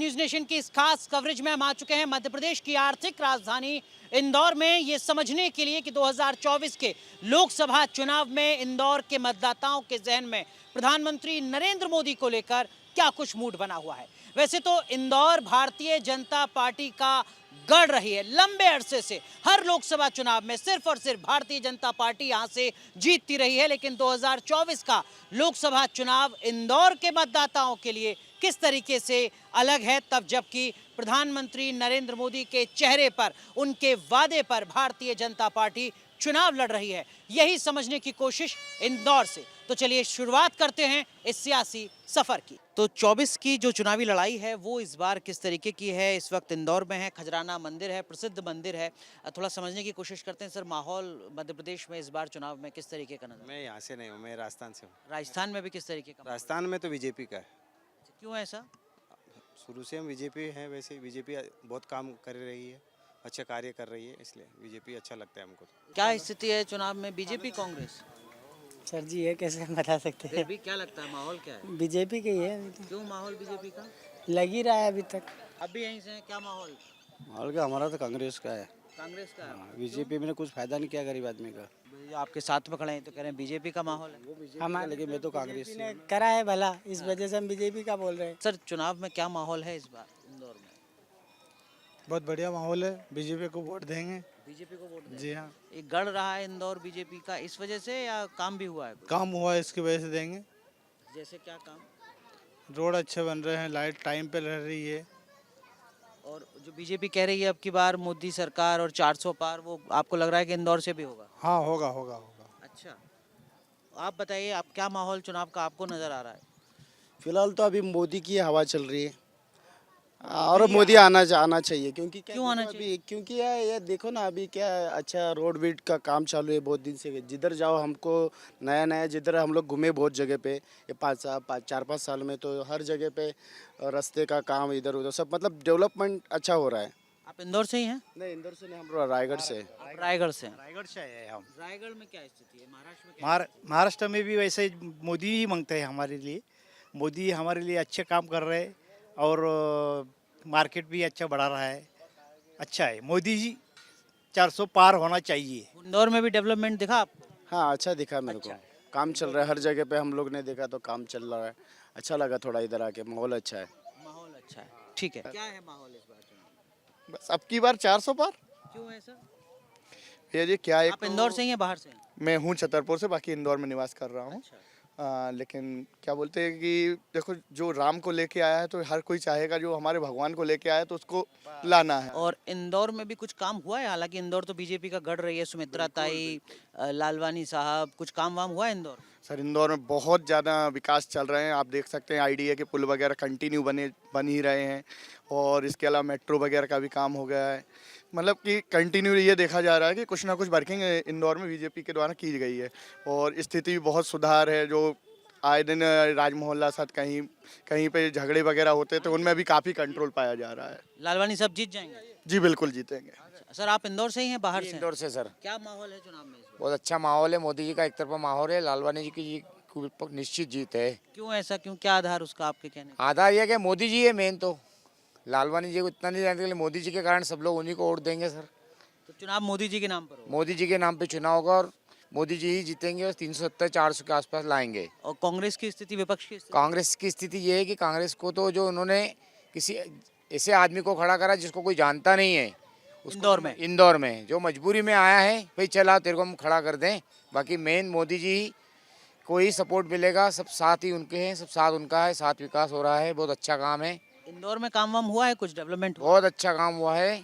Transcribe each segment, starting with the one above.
News nation की इस खास कवरेज में हम आ चुके हैं मध्य प्रदेश की आर्थिक राजधानी इंदौर में, ये समझने के लिए कि 2024 के लोकसभा चुनाव में इंदौर के मतदाताओं के जहन में प्रधानमंत्री नरेंद्र मोदी को लेकर क्या कुछ मूड बना हुआ है। वैसे तो इंदौर भारतीय जनता पार्टी का गढ़ रही है, लंबे अरसे से हर लोकसभा चुनाव में सिर्फ और सिर्फ भारतीय जनता पार्टी यहां से जीतती रही है। लेकिन 2024 का लोकसभा चुनाव इंदौर के मतदाताओं के लिए किस तरीके से अलग है, तब जबकि प्रधानमंत्री नरेंद्र मोदी के चेहरे पर, उनके वादे पर भारतीय जनता पार्टी चुनाव लड़ रही है, यही समझने की कोशिश इंदौर से। तो चलिए शुरुआत करते हैं इस सियासी सफर की। तो 24 की जो चुनावी लड़ाई है वो इस बार किस तरीके की है, इस वक्त इंदौर में है, खजराना मंदिर है, प्रसिद्ध मंदिर है, थोड़ा समझने की कोशिश करते हैं। सर, माहौल मध्य प्रदेश में इस बार चुनाव में किस तरीके का नजर? मैं यहाँ से नहीं हूँ, मैं राजस्थान से हूँ। राजस्थान में भी किस तरीके का? राजस्थान में तो बीजेपी का है। क्यों ऐसा? शुरू से हम बीजेपी हैं, वैसे बीजेपी बहुत काम कर रही है, अच्छा कार्य कर रही है, इसलिए बीजेपी अच्छा लगता है हमको। क्या स्थिति है चुनाव में, बीजेपी कांग्रेस? सर जी ये कैसे हम बता सकते फिर हैं? भी क्या लगता है, माहौल क्या है? बीजेपी के ही है अभी तो। क्यों माहौल बीजेपी का? लग ही रहा है अभी तक। अभी यहीं से हैं, क्या माहौल? माहौल का हमारा तो कांग्रेस का है। कांग्रेस का है। बीजेपी में कुछ फायदा नहीं किया गरीब आदमी का। भाई, आपके साथ में खड़े हैं तो कह रहे हैं बीजेपी का माहौल है। हमारे लेकिन मैं तो कांग्रेस ने करा है भला, इस वजह से हम बीजेपी का बोल रहे हैं। सर, चुनाव में क्या माहौल है इस बार इंदौर में? बहुत बढ़िया माहौल है, बीजेपी को वोट देंगे। बीजेपी को वोट दें? जी हाँ, एक गढ़ रहा है इंदौर बीजेपी का, इस वजह से या काम भी हुआ है कोई? काम हुआ है इसकी वजह से देंगे। जैसे क्या काम? रोड अच्छे बन रहे हैं, लाइट टाइम पे रह रही है। और जो बीजेपी कह रही है अब की बार मोदी सरकार और 400 पार, वो आपको लग रहा है कि इंदौर से भी होगा? हाँ, होगा होगा होगा। अच्छा, आप बताइए, आप क्या माहौल चुनाव का आपको नजर आ रहा है? फिलहाल तो अभी मोदी की हवा चल रही है और मोदी आना चाहिए क्योंकि क्या क्यों आना देखो चाहिए? अभी क्योंकि ये देखो ना अभी क्या है, अच्छा रोड बीट का काम चालू है बहुत दिन से। जिधर जाओ हमको नया नया, जिधर हम लोग घूमे बहुत जगह पे ये 4-5 साल में, तो हर जगह पे रास्ते का काम इधर उधर सब मतलब डेवलपमेंट अच्छा हो रहा है। आप इंदौर से ही हैं? नहीं, इंदौर से नहीं, हम रायगढ़ से। आप रायगढ़ से हैं? रायगढ़ से आए हैं हम। रायगढ़ में क्या स्थिति है, महाराष्ट्र में क्या? महाराष्ट्र में भी वैसे मोदी ही मांगते हैं हमारे लिए। मोदी हमारे लिए अच्छे काम कर रहे हैं और मार्केट भी अच्छा बढ़ा रहा है। अच्छा है, मोदी जी 400 पार होना चाहिए। इंदौर में भी डेवलपमेंट दिखा आपको? हाँ, अच्छा दिखा मेरे को। काम चल रहा है हर जगह पे, हम लोग ने देखा तो काम चल रहा है। अच्छा लगा थोड़ा इधर आके, माहौल अच्छा है। माहौल अच्छा है, ठीक है। क्या है माहौल इस बार चुनाव? बस अब की बार 400 पार। क्यों है सर? ये जी क्या है, आप इंदौर से ही हैं, बाहर से हैं? मैं हूँ छतरपुर से, बाकी इंदौर में निवास कर रहा हूँ। अच्छा। लेकिन क्या बोलते हैं कि देखो, जो राम को लेके आया है तो हर कोई चाहेगा, जो हमारे भगवान को लेके आया है तो उसको लाना है। और इंदौर में भी कुछ काम हुआ है, हालांकि इंदौर तो बीजेपी का गढ़ रही है, सुमित्रा ताई, लालवानी साहब, कुछ काम वाम हुआ है इंदौर में? सर, इंदौर में बहुत ज़्यादा विकास चल रहे हैं। आप देख सकते हैं आईडीए के पुल वगैरह कंटिन्यू बन ही रहे हैं, और इसके अलावा मेट्रो वगैरह का भी काम हो गया है। मतलब कि कंटिन्यू ये देखा जा रहा है कि कुछ ना कुछ वर्किंग इंदौर में बीजेपी के द्वारा की गई है, और स्थिति भी बहुत सुधार है। जो आए दिन राज मोहल्ला साथ कहीं कहीं पे झगड़े वगैरह होते थे, उनमें भी काफ़ी कंट्रोल पाया जा रहा है। लालवानी साहब जीत जाएंगे? जी बिल्कुल जीतेंगे। सर, आप इंदौर से ही हैं, बाहर से हैं? इंदौर से सर। क्या माहौल है चुनाव में इस बार? बहुत अच्छा माहौल है, मोदी जी का एक तरफा माहौल है, लालवानी जी की निश्चित जीत है। क्यों ऐसा, क्यों, क्या आधार उसका आपके कहने का? आधार यह कि मोदी जी है मेन, तो लालवानी जी को इतना नहीं जानते, मोदी जी के कारण सब लोग उन्हीं को वोट देंगे सर। तो चुनाव मोदी जी के नाम पर होगा? मोदी जी के नाम पे चुनाव होगा और मोदी जी ही जीतेंगे और 370-400 के आसपास लाएंगे। और कांग्रेस की स्थिति, विपक्ष की स्थिति? कांग्रेस की स्थिति ये है कि कांग्रेस को तो जो उन्होंने किसी ऐसे आदमी को खड़ा करा जिसको कोई जानता नहीं है इंदौर में जो मजबूरी में आया है, भाई चला तेरे को हम खड़ा कर दें। बाकी मेन मोदी जी को ही सपोर्ट मिलेगा, सब साथ ही उनके हैं, सब साथ उनका है, साथ विकास हो रहा है, बहुत अच्छा काम है। इंदौर में काम वाम हुआ है, कुछ डेवलपमेंट हुआ? बहुत अच्छा काम हुआ है।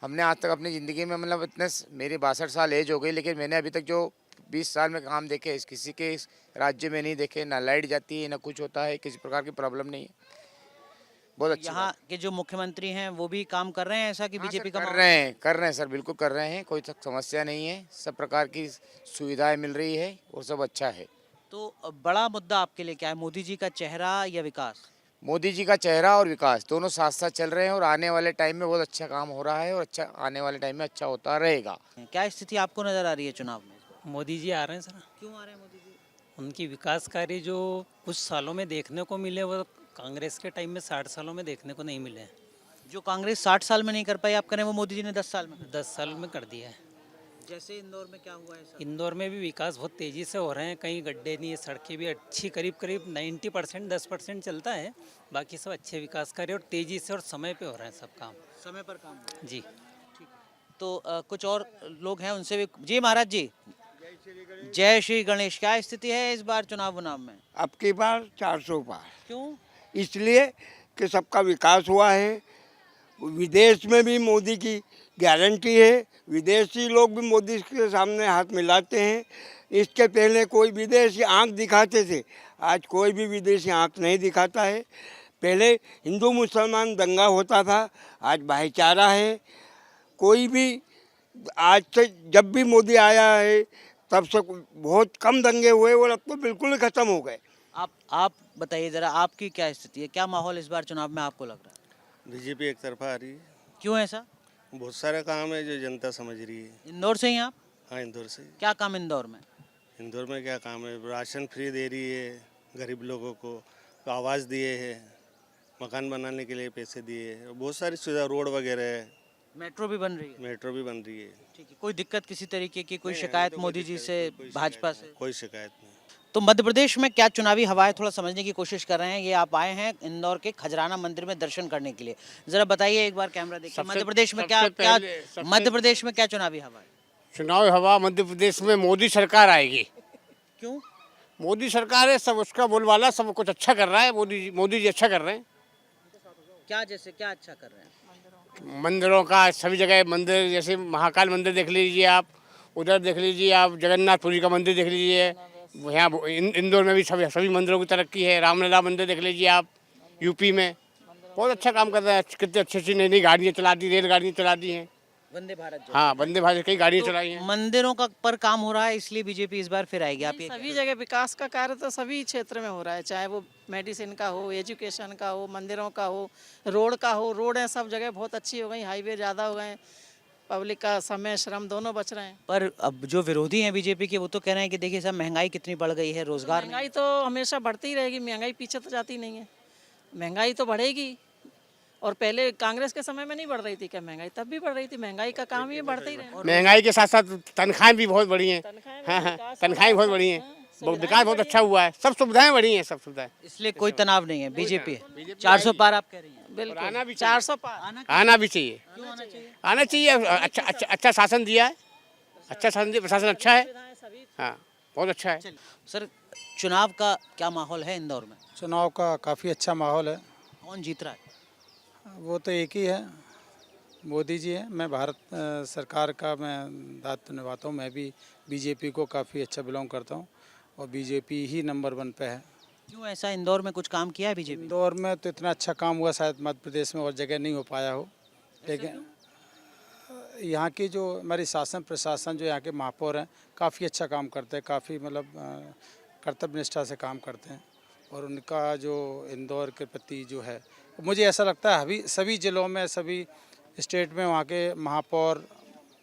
हमने आज तक अपनी ज़िंदगी में मतलब इतने, मेरी 62 साल एज हो गई, लेकिन मैंने अभी तक जो 20 साल में काम देखे किसी के इस राज्य में नहीं देखे। ना लाइट जाती है, ना कुछ होता है, किसी प्रकार की प्रॉब्लम नहीं है। बहुत अच्छा। यहाँ के जो मुख्यमंत्री हैं वो भी काम कर रहे हैं ऐसा कि बीजेपी का? कर रहे हैं सर, बिल्कुल कर रहे हैं, कोई समस्या नहीं है, सब प्रकार की सुविधाएं मिल रही है और सब अच्छा है। तो बड़ा मुद्दा आपके लिए क्या है, मोदी जी का चेहरा या विकास? मोदी जी का चेहरा और विकास दोनों साथ साथ चल रहे हैं, और आने वाले टाइम में बहुत अच्छा काम हो रहा है, और अच्छा आने वाले टाइम में अच्छा होता रहेगा। क्या स्थिति आपको नजर आ रही है चुनाव में? मोदी जी आ रहे हैं सर। क्यों आ रहे हैं मोदी जी? उनकी विकास कार्य जो कुछ सालों में देखने को मिले वो कांग्रेस के टाइम में 60 सालों में देखने को नहीं मिले हैं। जो कांग्रेस 60 साल में नहीं कर पाई, आप करें वो मोदी जी ने 10 साल में कर 10 साल में कर दिया है। दिया। जैसे इंदौर में क्या हुआ है सर? इंदौर में भी विकास बहुत तेज़ी से हो रहे हैं, कहीं गड्ढे नहीं है, सड़कें भी अच्छी करीब करीब 90% 10% चलता है, बाकी सब अच्छे विकास कार्य और तेज़ी से और समय पे हो रहे हैं सब काम। समय पर काम हुआ। जी तो कुछ और लोग हैं, उनसे भी। जी महाराज जी, जय श्री गणेश। क्या स्थिति है इस बार चुनाव में? अब की बार 400 पार, क्यों? इसलिए कि सबका विकास हुआ है। विदेश में भी मोदी की गारंटी है, विदेशी लोग भी मोदी के सामने हाथ मिलाते हैं। इसके पहले कोई विदेशी आंख दिखाते थे, आज कोई भी विदेशी आंख नहीं दिखाता है। पहले हिंदू मुसलमान दंगा होता था, आज भाईचारा है। कोई भी आज से जब भी मोदी आया है तब से बहुत कम दंगे हुए और अब तो बिल्कुल ही ख़त्म हो गए। आप बताइए ज़रा, आपकी क्या स्थिति है, क्या माहौल इस बार चुनाव में आपको लग रहा है? बीजेपी एक तरफा आ रही है। क्यों ऐसा? बहुत सारा काम है जो जनता समझ रही है। इंदौर से ही आप? हाँ, इंदौर से। क्या काम इंदौर में? इंदौर में क्या काम है? राशन फ्री दे रही है गरीब लोगों को, तो आवाज़ दिए है, मकान बनाने के लिए पैसे दिए है, बहुत सारी सुविधा, रोड वगैरह है, मेट्रो भी बन रही है। मेट्रो भी बन रही है। ठीक है, कोई दिक्कत किसी तरीके की, कोई नहीं, शिकायत अभी तो मोदी कोई जी दिक्कत से, नहीं, कोई भाजपा शिकायत से? नहीं, कोई शिकायत नहीं। तो मध्य प्रदेश में क्या चुनावी हवा है, थोड़ा समझने की कोशिश कर रहे हैं। ये आप आए हैं इंदौर के खजराना मंदिर में दर्शन करने के लिए, जरा बताइए एक बार, कैमरा देखिए, मध्य प्रदेश में मध्य प्रदेश में क्या चुनावी हवा है? चुनाव हवा मध्य प्रदेश में मोदी सरकार आएगी। क्यों? मोदी सरकार है, सब उसका बोलबाला, सब कुछ अच्छा कर रहा है। मोदी जी अच्छा कर रहे हैं। क्या जैसे क्या अच्छा कर रहे हैं? मंदिरों का सभी जगह मंदिर, जैसे महाकाल मंदिर देख लीजिए आप, उधर देख लीजिए आप, जगन्नाथपुरी का मंदिर देख लीजिए, यहाँ इंदौर में भी सभी मंदिरों की तरक्की है। रामलला मंदिर देख लीजिए आप, यूपी में बहुत अच्छा काम कर रहे हैं। कितनी अच्छी अच्छी नई नई गाड़ियाँ चला दी, रेलगाड़ियाँ चला दी हैं। वंदे भारत जो हाँ, वंदे भारत कई गाड़ियाँ चलाई हैं। मंदिरों का पर काम हो रहा है, इसलिए बीजेपी इस बार फिर आएगी। आप ये सभी जगह विकास का कार्य तो सभी क्षेत्र में हो रहा है, चाहे वो मेडिसिन का हो, एजुकेशन का हो, मंदिरों का हो, रोड का हो। रोड है सब जगह बहुत अच्छी हो गई, हाईवे ज़्यादा हो गए, पब्लिक का समय श्रम दोनों बच रहे हैं। पर अब जो विरोधी हैं बीजेपी के, वो तो कह रहे हैं कि देखिए साहब, महंगाई कितनी बढ़ गई है, रोजगार नहीं। महंगाई तो हमेशा बढ़ती ही रहेगी, महंगाई पीछे तो जाती नहीं है, महंगाई तो बढ़ेगी। और पहले कांग्रेस के समय में नहीं बढ़ रही थी क्या महंगाई? तब भी बढ़ रही थी। महंगाई का काम ही बढ़ता ही रहे। महंगाई के साथ साथ तनख्वाहें भी बहुत बढ़ी हैं। हाँ, तनख्वाहें बहुत बढ़ी हैं, विकास बहुत अच्छा हुआ है, सब सुविधाएं बढ़ी हैं, सब सुविधाएं। इसलिए कोई तनाव नहीं है। बीजेपी 400 पार आप कह रही हैं? बिल्कुल 400 पार आना भी चाहिए, आना चाहिए। अच्छा शासन दिया है, अच्छा शासन दिया, प्रशासन अच्छा है। हाँ, बहुत अच्छा है। सर, चुनाव का क्या माहौल है इंदौर में? चुनाव का काफ़ी अच्छा माहौल है। कौन जीत रहा है? वो तो एक ही है, मोदी जी है। मैं भारत सरकार का मैं दायित्व निभाता हूँ। मैं भी बीजेपी को काफ़ी अच्छा बिलोंग करता हूँ और बीजेपी ही नंबर 1 पे है। क्यों ऐसा? इंदौर में कुछ काम किया है बीजेपी? इंदौर में तो इतना अच्छा काम हुआ शायद मध्य प्रदेश में और जगह नहीं हो पाया हो, लेकिन यहाँ की जो हमारी शासन प्रशासन, जो यहाँ के महापौर हैं, काफ़ी अच्छा काम करते हैं, काफ़ी मतलब कर्तव्य निष्ठा से काम करते हैं। और उनका जो इंदौर के प्रति जो है, मुझे ऐसा लगता है अभी सभी ज़िलों में, सभी स्टेट में वहाँ के महापौर,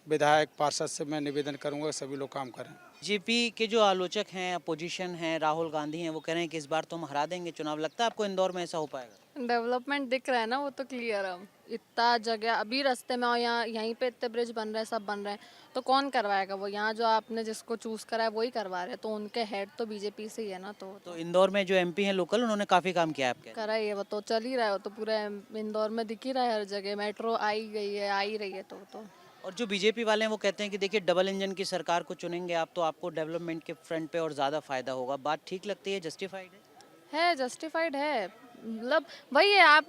विधायक, पार्षद से मैं निवेदन करूँगा सभी लोग काम करें। बीजेपी के जो आलोचक हैं, अपोजिशन हैं, राहुल गांधी हैं, वो कह रहे हैं कि इस बार तो हम हरा देंगे चुनाव। लगता है आपको इंदौर में ऐसा हो पाएगा? डेवलपमेंट दिख रहा है ना, वो तो क्लियर है। इतना जगह अभी रास्ते में, और यहाँ यहीं पे इतने ब्रिज बन रहे हैं, सब बन रहे हैं, तो कौन करवाएगा? वो यहाँ जो आपने जिसको चूज करा है वही करवा रहे हैं, तो उनके हेड तो बीजेपी से ही है ना। तो इंदौर में जो एमपी हैं लोकल, उन्होंने काफ़ी काम किया है आपके? करा ही है, वो तो चल ही रहा है, वो तो पूरे इंदौर में दिख ही रहा है, हर जगह मेट्रो आई गई है, आ ही रही है। तो और जो बीजेपी वाले हैं वो कहते हैं कि देखिए, डबल इंजन की सरकार को चुनेंगे आप तो आपको डेवलपमेंट के फ्रंट पे और ज़्यादा फायदा होगा। बात ठीक लगती है, जस्टिफाइड है? जस्टिफाइड है, मतलब वही है। आप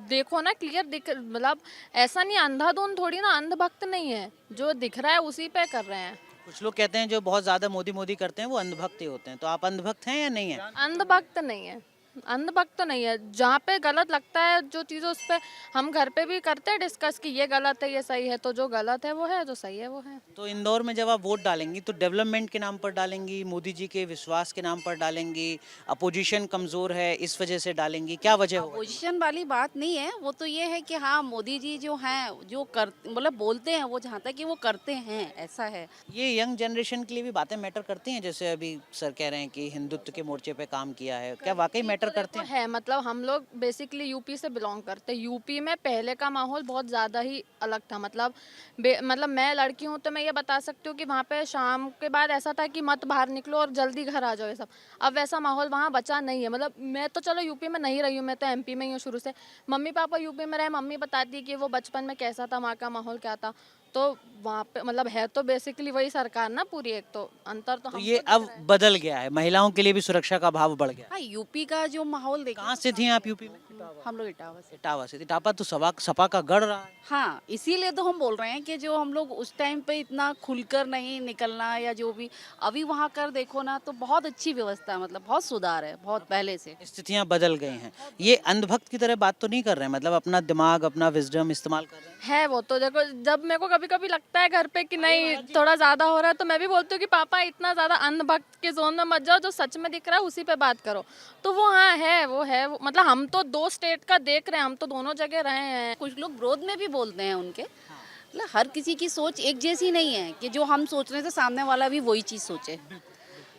देखो ना, क्लियर दिख, मतलब ऐसा नहीं अंधाधुंध थोड़ी ना, अंधभक्त नहीं है, जो दिख रहा है उसी पे कर रहे हैं। कुछ लोग कहते हैं जो बहुत ज़्यादा मोदी मोदी करते हैं वो अंधभक्त ही होते हैं, तो आप अंधभक्त हैं या नहीं है? अंधभक्त नहीं है, अंधभक्त तो नहीं है। जहाँ पे गलत लगता है जो चीज़, उस पर हम घर पे भी करते हैं डिस्कस कि ये गलत है, ये सही है, तो जो गलत है वो है, जो सही है वो है। तो इंदौर में जब आप वोट डालेंगी तो डेवलपमेंट के नाम पर डालेंगी, मोदी जी के विश्वास के नाम पर डालेंगी, अपोजिशन कमज़ोर है इस वजह से डालेंगी, क्या वजह होगी? अपोजिशन वाली बात नहीं है, वो तो ये है कि हाँ, मोदी जी जो हैं, जो कर मतलब बोलते हैं, वो जहाँ तक कि वो करते हैं, ऐसा है। ये यंग जनरेशन के लिए भी बातें मैटर करती हैं, जैसे अभी सर कह रहे हैं कि हिंदुत्व के मोर्चे पे काम किया है, क्या वाकई मैटर मैटर करते हैं? है मतलब हम लोग बेसिकली यूपी से बिलोंग करते हैं। यूपी में पहले का माहौल बहुत ज़्यादा ही अलग था। मतलब मतलब मैं लड़की हूँ तो मैं ये बता सकती हूँ कि वहाँ पे शाम के बाद ऐसा था कि मत बाहर निकलो और जल्दी घर आ जाओ ये सब। अब वैसा माहौल वहाँ बचा नहीं है। मतलब मैं तो चलो यूपी में नहीं रही हूँ, मैं तो एमपी में ही हूँ शुरू से। मम्मी पापा यूपी में रहे, मम्मी बताती है कि वो बचपन में कैसा था, वहाँ का माहौल क्या था। तो वहाँ पे मतलब है तो बेसिकली वही सरकार ना पूरी, एक तो अंतर तो तो हमको ये दिख अब रहा है। बदल गया है, महिलाओं के लिए भी सुरक्षा का भाव बढ़ गया है। हाँ, यूपी का जो माहौल देखो, कहाँ से थी आप यूपी में? हम लोग इटावा से। इटावा से। इटावा तो सपा का गढ़ रहा है। हाँ, इसीलिए तो हम बोल रहे हैं कि जो हम लोग उस टाइम पे इतना खुलकर नहीं निकलना या जो भी, अभी वहाँ कर देखो ना तो बहुत अच्छी व्यवस्था है, मतलब बहुत सुधार है बहुत पहले से। स्थितियां बदल गई हैं। ये अंधभक्त की तरह बात तो नहीं कर रहे हैं, मतलब अपना दिमाग, अपना विजडम इस्तेमाल कर रहे हैं। है वो तो देखो, जब मेरे को कभी कभी लगता है घर पे कि नहीं थोड़ा ज्यादा हो रहा है तो मैं भी बोलती हूँ कि पापा इतना ज्यादा अंधभक्त के जोन में मत जाओ, जो सच में दिख रहा है उसी पे बात करो। तो वो हाँ है, वो है वो, मतलब हम तो 2 स्टेट का देख रहे हैं, हम तो दोनों जगह रहे हैं। कुछ लोग विरोध में भी बोलते हैं उनके, मतलब हर किसी की सोच एक जैसी नहीं है कि जो हम सोच रहे थे सामने वाला भी वही चीज सोचे,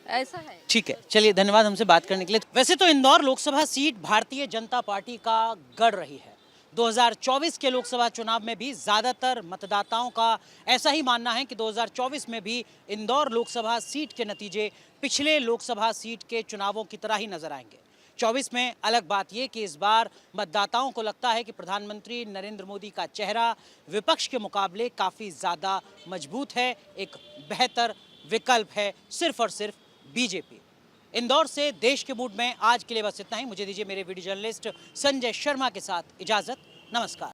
ऐसा है। ठीक है, चलिए, धन्यवाद हमसे बात करने के लिए। वैसे तो इंदौर लोकसभा सीट भारतीय जनता पार्टी का गढ़ रही है। 2024 के लोकसभा चुनाव में भी ज्यादातर मतदाताओं का ऐसा ही मानना है कि 2024 में भी इंदौर लोकसभा सीट के नतीजे पिछले लोकसभा सीट के चुनावों की तरह ही नजर आएंगे। 24 में अलग बात यह कि इस बार मतदाताओं को लगता है कि प्रधानमंत्री नरेंद्र मोदी का चेहरा विपक्ष के मुकाबले काफी ज्यादा मजबूत है, एक बेहतर विकल्प है सिर्फ और सिर्फ बीजेपी। इंदौर से देश के मूड में आज के लिए बस इतना ही। मुझे दीजिए मेरे वीडियो जर्नलिस्ट संजय शर्मा के साथ इजाजत। नमस्कार।